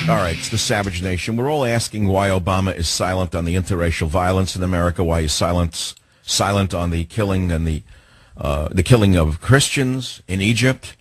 All right, it's the Savage Nation. We're all asking why Obama is silent on the interracial violence in America, why he's silent on the killing and the killing of Christians in Egypt.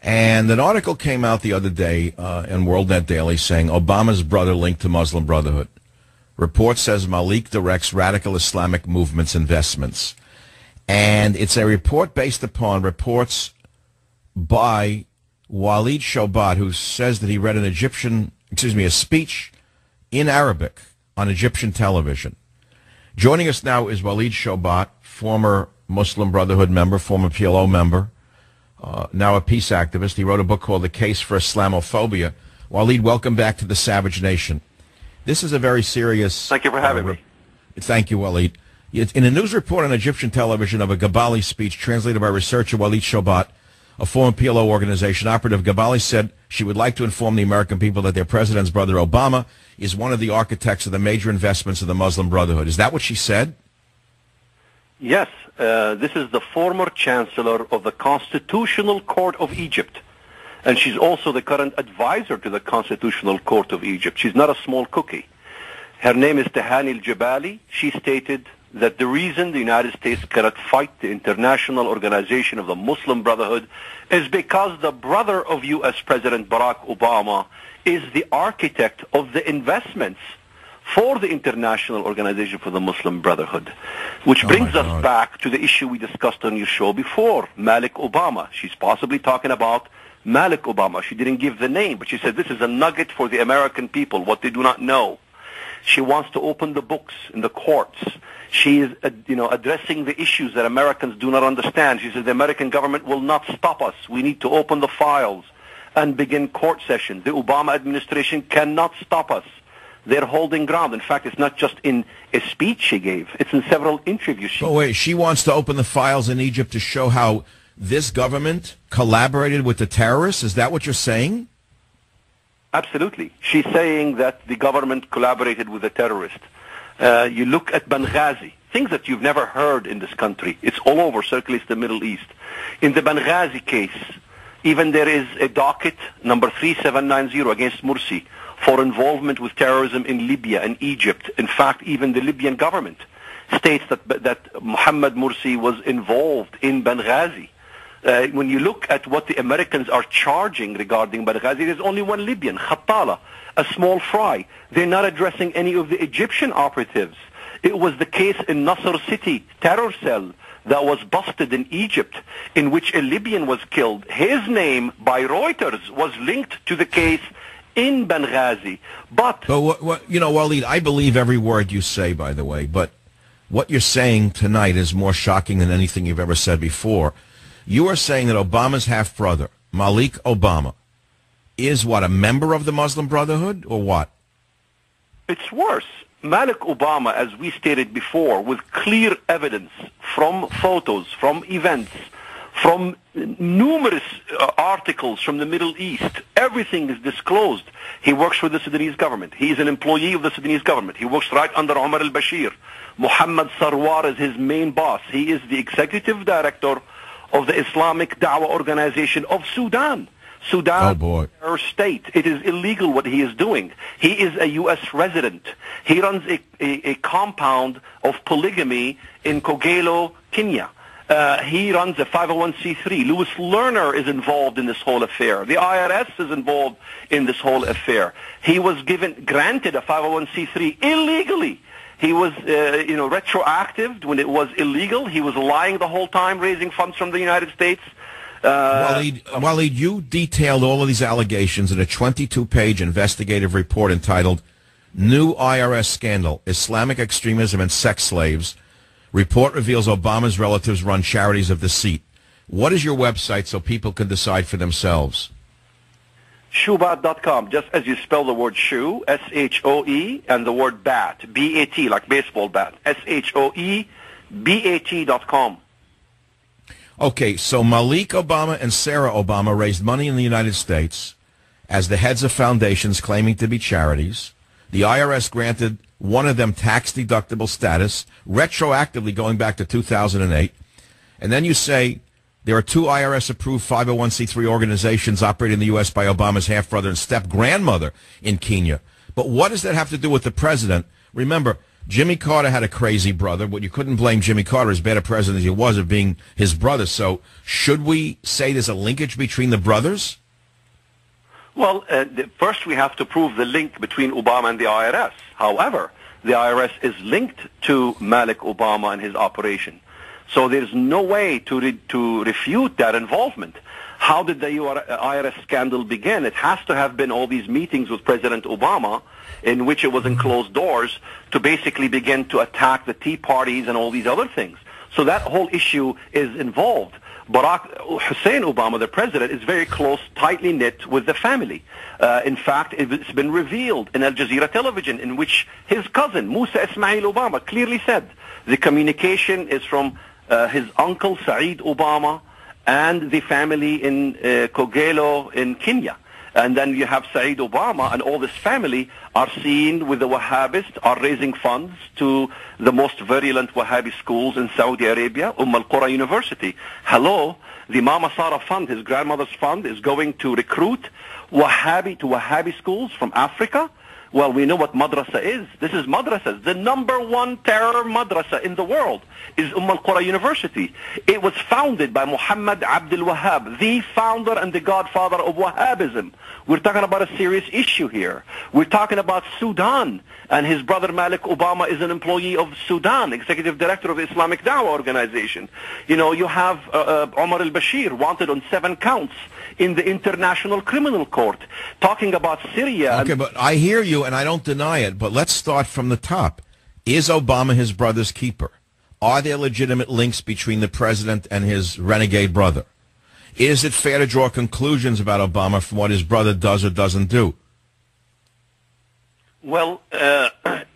And an article came out the other day in WorldNet Daily saying Obama's brother linked to Muslim Brotherhood. Report says Malik directs radical Islamic movement's investments. And it's a report based upon reports by Walid Shoebat, who says that he read a speech in Arabic on Egyptian television. Joining us now is Walid Shoebat, former Muslim Brotherhood member, former PLO member, now a peace activist. He wrote a book called The Case for Islamophobia. Walid, welcome back to the Savage Nation. This is a very serious... Thank you for having me. Thank you, Walid. In a news report on Egyptian television of a Gabali speech translated by researcher Walid Shoebat, a former PLO organization operative, Gabali said she would like to inform the American people that their president's brother Obama is one of the architects of the major investments of the Muslim Brotherhood. Is that what she said? Yes. This is the former chancellor of the Constitutional Court of Egypt. And she's also the current advisor to the Constitutional Court of Egypt. She's not a small cookie. Her name is Tahani al-Jabali. She stated that the reason the United States cannot fight the international organization of the Muslim Brotherhood is because the brother of U.S. President Barack Obama is the architect of the investments for the international organization for the Muslim Brotherhood. Which brings us back to the issue we discussed on your show before, Malik Obama. She's possibly talking about Malik Obama. She didn't give the name, but she said this is a nugget for the American people, what they do not know. She wants to open the books in the courts. She is, addressing the issues that Americans do not understand. She says the American government will not stop us. We need to open the files and begin court sessions. The Obama administration cannot stop us. They're holding ground. In fact, it's not just in a speech she gave. It's in several interviews. She wants to open the files in Egypt to show how this government collaborated with the terrorists? Is that what you're saying? Absolutely. She's saying that the government collaborated with the terrorists. You look at Benghazi, things that you've never heard in this country. It's all over, circulates the Middle East. In the Benghazi case, even there is a docket number 3790 against Morsi for involvement with terrorism in Libya and Egypt. In fact, even the Libyan government states that Mohammed Morsi was involved in Benghazi. When you look at what the Americans are charging regarding Benghazi, there's only one Libyan, Khattala, a small fry. They're not addressing any of the Egyptian operatives. It was the case in Nasser City terror cell that was busted in Egypt, in which a Libyan was killed. His name, by Reuters, was linked to the case in Benghazi. But Walid, I believe every word you say, by the way, but what you're saying tonight is more shocking than anything you've ever said before. You are saying that Obama's half-brother, Malik Obama, is what, a member of the Muslim Brotherhood, or what? It's worse. Malik Obama, as we stated before, with clear evidence from photos, from events, from numerous articles from the Middle East, everything is disclosed. He works for the Sudanese government. He is an employee of the Sudanese government. He works right under Omar al-Bashir. Muhammad Sarwar is his main boss. He is the executive director of the Islamic Dawah Organization of Sudan. Sudan is a state. It is illegal what he is doing. He is a U.S. resident. He runs a compound of polygamy in Kogelo, Kenya. He runs a 501c3. Louis Lerner is involved in this whole affair. The IRS is involved in this whole affair. He was granted a 501c3 illegally. He was, retroactive when it was illegal. He was lying the whole time, raising funds from the United States. Walid, you detailed all of these allegations in a 22-page investigative report entitled New IRS Scandal, Islamic Extremism and Sex Slaves. Report reveals Obama's relatives run charities of deceit. What is your website so people can decide for themselves? Shoebat.com, just as you spell the word shoe, S-H-O-E, and the word bat, B-A-T, like baseball bat, S-H-O-E-B-A-T.com. Okay, so Malik Obama and Sarah Obama raised money in the United States as the heads of foundations claiming to be charities. The IRS granted one of them tax-deductible status, retroactively going back to 2008. And then you say There are two IRS-approved 501c3 organizations operating in the U.S. by Obama's half-brother and step-grandmother in Kenya. But what does that have to do with the president? Remember, Jimmy Carter had a crazy brother, but you couldn't blame Jimmy Carter, as bad a president as he was, of being his brother. So should we say there's a linkage between the brothers? Well, first we have to prove the link between Obama and the IRS. However, the IRS is linked to Malik Obama and his operation. So there's no way to refute that involvement. How did the IRS scandal begin? It has to have been all these meetings with President Obama in which it was in closed doors to basically begin to attack the Tea Parties and all these other things. So that whole issue is involved. Hussein Obama, the president, is very close, tightly knit with the family. In fact, it's been revealed in Al Jazeera television in which his cousin, Musa Ismail Obama, clearly said the communication is from his uncle, Saeed Obama, and the family in Kogelo in Kenya. And then you have Saeed Obama and all this family are seen with the Wahhabists, are raising funds to the most virulent Wahhabi schools in Saudi Arabia, Al-Qura University. Hello, the Mama Sara Fund, his grandmother's fund, is going to recruit Wahhabi schools from Africa. Well, we know what madrasa is. This is madrasas. The #1 terror madrasa in the world is Al-Qura University. It was founded by Muhammad Abdul Wahhab, the founder and the godfather of Wahhabism. We're talking about a serious issue here. We're talking about Sudan, and his brother Malik Obama is an employee of Sudan, executive director of the Islamic Dawah organization. You know, you have Omar al-Bashir wanted on 7 counts in the International Criminal Court, talking about Syria. Okay, but I hear you, and I don't deny it, but let's start from the top. Is Obama his brother's keeper? Are there legitimate links between the president and his renegade brother? Is it fair to draw conclusions about Obama from what his brother does or doesn't do? Well,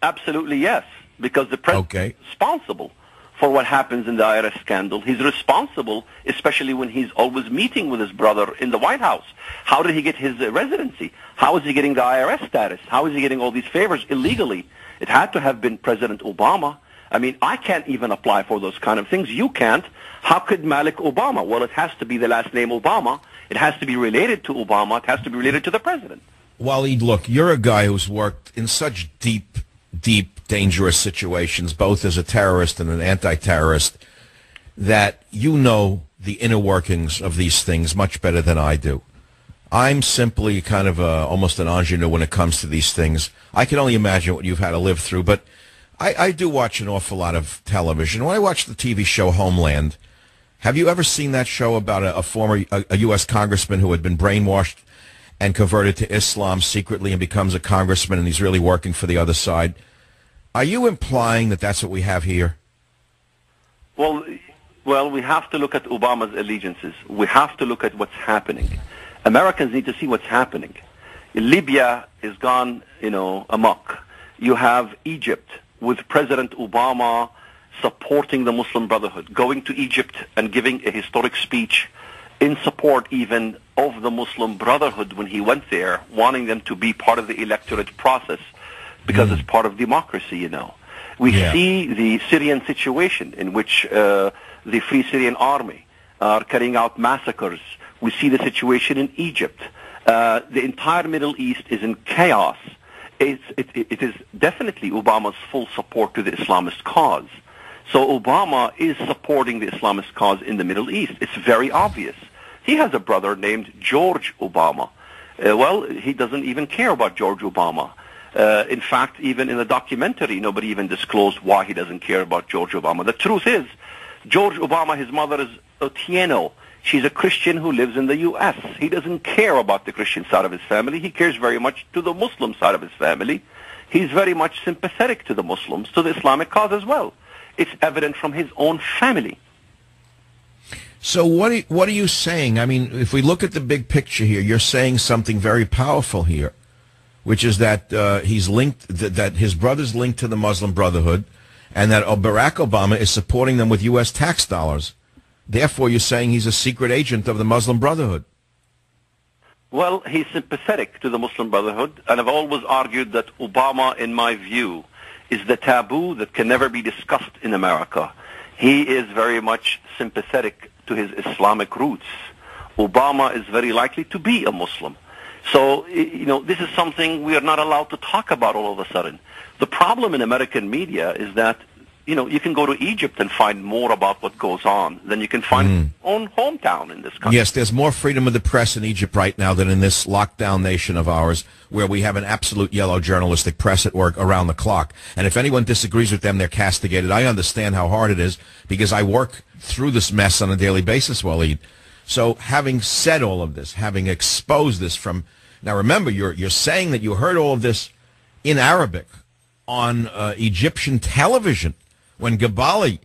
absolutely yes, because the president is responsible for what happens in the IRS scandal. He's responsible, especially when he's always meeting with his brother in the White House. How did he get his residency? How is he getting the IRS status? How is he getting all these favors illegally? It had to have been President Obama. I mean, I can't even apply for those kind of things. You can't. How could Malik Obama? Well, it has to be the last name Obama. It has to be related to Obama. It has to be related to the president. Walid, look, you're a guy who's worked in such deep, dangerous situations, both as a terrorist and an anti-terrorist, that you know the inner workings of these things much better than I do. I'm simply kind of almost an ingenue when it comes to these things. I can only imagine what you've had to live through, but I do watch an awful lot of television. When I watch the TV show Homeland, have you ever seen that show about a former U.S. congressman who had been brainwashed and converted to Islam secretly and becomes a congressman, and he's really working for the other side? Are you implying that that's what we have here? Well, we have to look at Obama's allegiances. We have to look at what's happening. Americans need to see what's happening. Libya is gone, amok. You have Egypt with President Obama supporting the Muslim Brotherhood, going to Egypt and giving a historic speech in support even of the Muslim Brotherhood when he went there, wanting them to be part of the electorate process because it's part of democracy, We see the Syrian situation in which the Free Syrian Army are carrying out massacres. We see the situation in Egypt. The entire Middle East is in chaos. It is definitely Obama's full support to the Islamist cause. So Obama is supporting the Islamist cause in the Middle East. It's very obvious. He has a brother named George Obama. He doesn't even care about George Obama. In fact, even in the documentary, nobody even disclosed why he doesn't care about George Obama. The truth is, George Obama, his mother is Otieno. She's a Christian who lives in the U.S. He doesn't care about the Christian side of his family. He cares very much to the Muslim side of his family. He's very much sympathetic to the Muslims, to the Islamic cause as well. It's evident from his own family. So what are you saying? I mean, if we look at the big picture here, you're saying something very powerful here, which is that he's linked, that his brother's linked to the Muslim Brotherhood, and that Barack Obama is supporting them with U.S. tax dollars. Therefore, you're saying he's a secret agent of the Muslim Brotherhood. Well, he's sympathetic to the Muslim Brotherhood, and I've always argued that Obama, in my view, is the taboo that can never be discussed in America. He is very much sympathetic to his Islamic roots. Obama is very likely to be a Muslim. So, this is something we are not allowed to talk about all of a sudden. The problem in American media is that, you can go to Egypt and find more about what goes on than you can find in your own hometown in this country. Yes, there's more freedom of the press in Egypt right now than in this lockdown nation of ours, where we have an absolute yellow journalistic press at work around the clock. And if anyone disagrees with them, they're castigated. I understand how hard it is because I work through this mess on a daily basis, Walid. So having said all of this, having exposed this from... Now remember, you're saying that you heard all of this in Arabic on Egyptian television when Gabali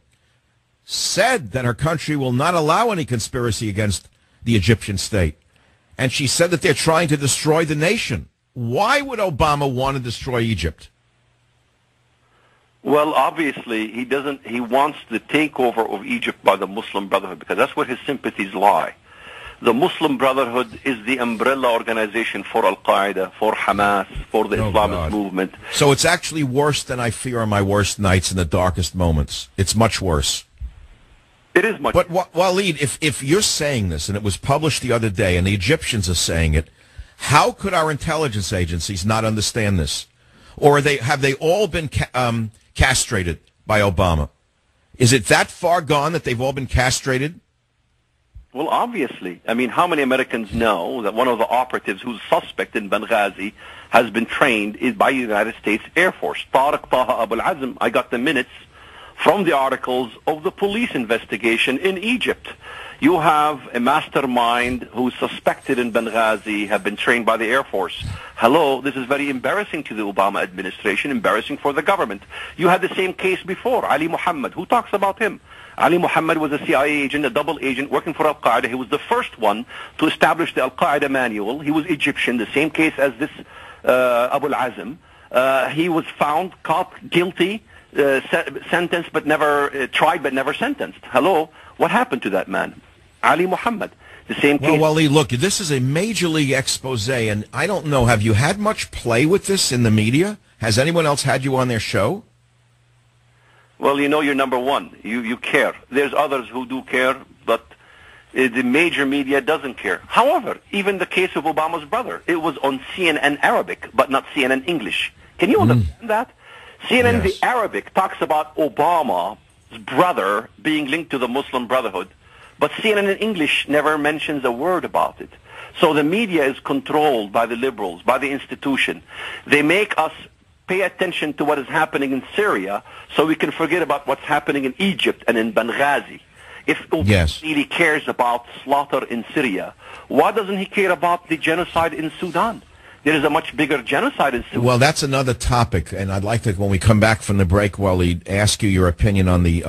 said that her country will not allow any conspiracy against the Egyptian state. And she said that they're trying to destroy the nation. Why would Obama want to destroy Egypt? Well, obviously, he wants the takeover of Egypt by the Muslim Brotherhood because that's where his sympathies lie. The Muslim Brotherhood is the umbrella organization for Al-Qaeda, for Hamas, for the Islamist movement. So it's actually worse than I fear on my worst nights and the darkest moments. It's much worse. It is much. But Walid, if you're saying this, and it was published the other day, and the Egyptians are saying it, how could our intelligence agencies not understand this? Or have they all been castrated by Obama? Is it that far gone that they've all been castrated? Well, obviously. I mean, how many Americans know that one of the operatives who's suspect in Benghazi has been trained by the United States Air Force? Tariq Taha Abu al-Azm, I got the minutes from the articles of the police investigation in Egypt. You have a mastermind who's suspected in Benghazi, have been trained by the Air Force. Hello, this is very embarrassing to the Obama administration, embarrassing for the government. You had the same case before, Ali Muhammad. Who talks about him? Ali Muhammad was a CIA agent, a double agent working for Al-Qaeda. He was the first one to establish the Al-Qaeda manual. He was Egyptian, the same case as this Abu al-Azm. He was found, caught, guilty, sentenced but never tried but never sentenced. Hello, what happened to that man? Ali Muhammad, the same case. Well, Wally, look, this is a major league expose, and I don't know, have you had much play with this in the media? Has anyone else had you on their show? Well, you're number one. You care. There's others who do care, but the major media doesn't care. However, even the case of Obama's brother, it was on CNN Arabic, but not CNN English. Can you understand that? CNN the Arabic talks about Obama's brother being linked to the Muslim Brotherhood, but CNN in English never mentions a word about it. So the media is controlled by the liberals, by the institution. They make us pay attention to what is happening in Syria so we can forget about what's happening in Egypt and in Benghazi. If Obama really cares about slaughter in Syria, why doesn't he care about the genocide in Sudan? There is a much bigger genocide in Sudan. Well, that's another topic, and I'd like to, when we come back from the break, Walid, ask you your opinion on the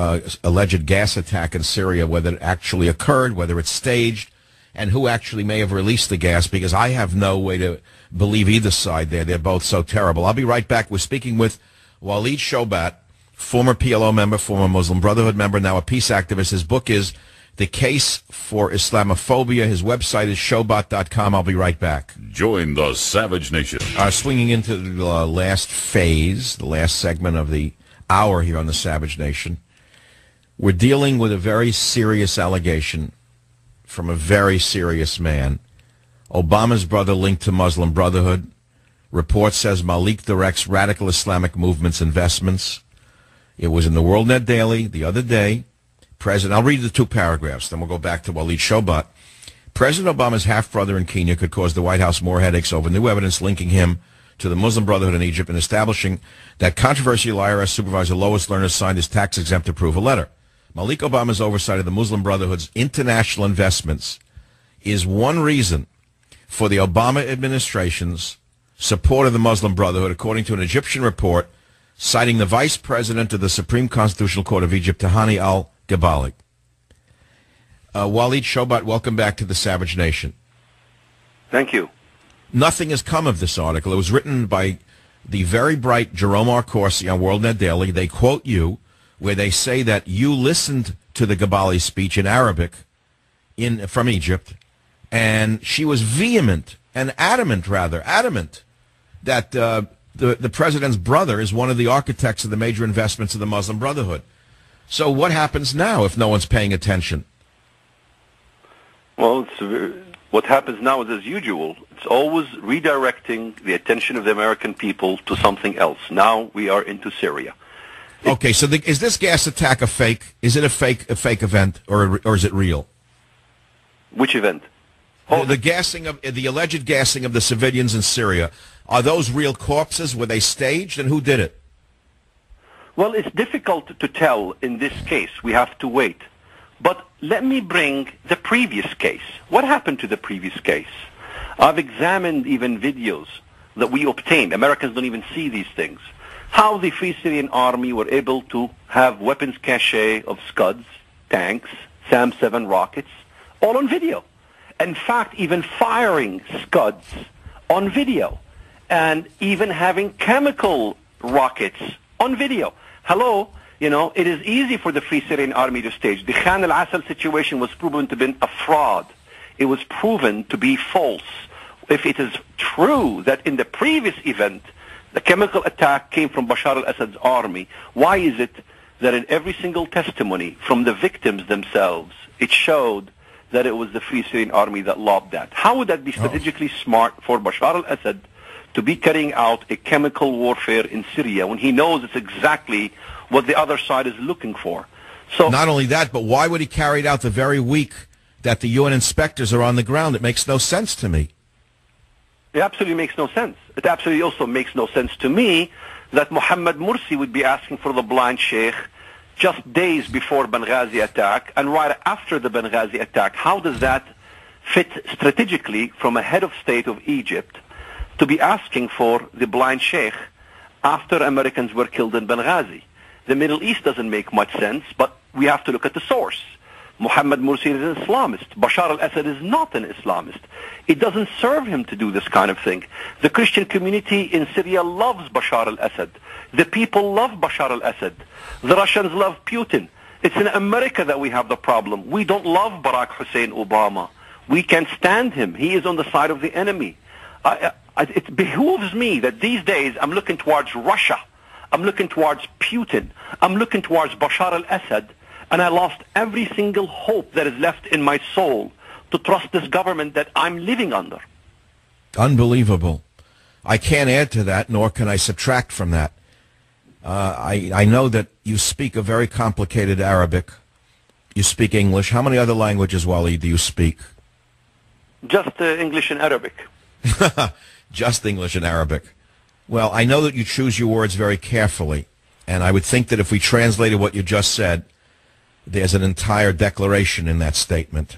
alleged gas attack in Syria, whether it actually occurred, whether it's staged, and who actually may have released the gas, because I have no way to believe either side there. They're both so terrible. I'll be right back. We're speaking with Walid Shoebat, former PLO member, former Muslim Brotherhood member, now a peace activist. His book is The Case for Islamophobia. His website is Shoebat.com. I'll be right back. Join the Savage Nation. Swinging into the last phase, the last segment of the hour here on the Savage Nation. We're dealing with a very serious allegation from a very serious man. Obama's brother linked to Muslim Brotherhood. Report says Malik directs radical Islamic movement's investments. It was in the WorldNet Daily the other day. I'll read the two paragraphs, then we'll go back to Walid Shoebat. President Obama's half-brother in Kenya could cause the White House more headaches over new evidence linking him to the Muslim Brotherhood in Egypt and establishing that controversial IRS supervisor Lois Lerner signed his tax-exempt approval letter. Malik Obama's oversight of the Muslim Brotherhood's international investments is one reason for the Obama administration's support of the Muslim Brotherhood, according to an Egyptian report citing the vice president of the Supreme Constitutional Court of Egypt, Tahani al-Gabali. Walid Shoebat, welcome back to the Savage Nation. Thank you. Nothing has come of this article. It was written by the very bright Jerome R. Corsi on WorldNet Daily. They quote you, where they say that you listened to the Gabali speech in Arabic from Egypt, and she was vehement and adamant that the president's brother is one of the architects of the major investments of the Muslim Brotherhood. So what happens now if no one's paying attention? Well, what happens now is as usual. It's always redirecting the attention of the American people to something else. Now we are into Syria. Okay, so is this gas attack a fake? Is it a fake event, or is it real? Which event? The alleged gassing of the civilians in Syria. Are those real corpses? Were they staged, and who did it? Well, it's difficult to tell in this case. We have to wait. But let me bring the previous case. What happened to the previous case? I've examined even videos that we obtained. Americans don't even see these things. How the Free Syrian Army were able to have weapons cache of Scuds, tanks, SAM-7 rockets, all on video. In fact, even firing Scuds on video, and even having chemical rockets on video. Hello, it is easy for the Free Syrian Army to stage. The Khan al-Assad situation was proven to be a fraud. It was proven to be false. If it is true that in the previous event, the chemical attack came from Bashar al-Assad's army, why is it that in every single testimony from the victims themselves, it showed that it was the Free Syrian Army that lobbed that? How would that be strategically smart for Bashar al-Assad to be carrying out a chemical warfare in Syria when he knows it's exactly what the other side is looking for? So not only that, but why would he carry it out the very week that the UN inspectors are on the ground? It makes no sense to me. It absolutely makes no sense. It absolutely also makes no sense to me that Mohammed Morsi would be asking for the blind sheikh just days before Benghazi attack and right after the Benghazi attack. How does that fit strategically from a head of state of Egypt to be asking for the blind sheikh after Americans were killed in Benghazi? The Middle East doesn't make much sense, but we have to look at the source. Mohammed Morsi is an Islamist. Bashar al-Assad is not an Islamist. It doesn't serve him to do this kind of thing. The Christian community in Syria loves Bashar al-Assad. The people love Bashar al-Assad. The Russians love Putin. It's in America that we have the problem. We don't love Barack Hussein Obama. We can't stand him. He is on the side of the enemy. It behooves me that these days I'm looking towards Russia. I'm looking towards Putin. I'm looking towards Bashar al-Assad. And I lost every single hope that is left in my soul to trust this government that I'm living under. Unbelievable. I can't add to that, nor can I subtract from that. I know that you speak a very complicated Arabic. You speak English. How many other languages, Walid, do you speak? Just English and Arabic. Just English and Arabic. Well, I know that you choose your words very carefully, and I would think that if we translated what you just said, there's an entire declaration in that statement.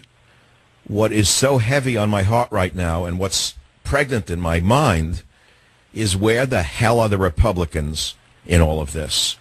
What is so heavy on my heart right now and what's pregnant in my mind is where the hell are the Republicans in all of this?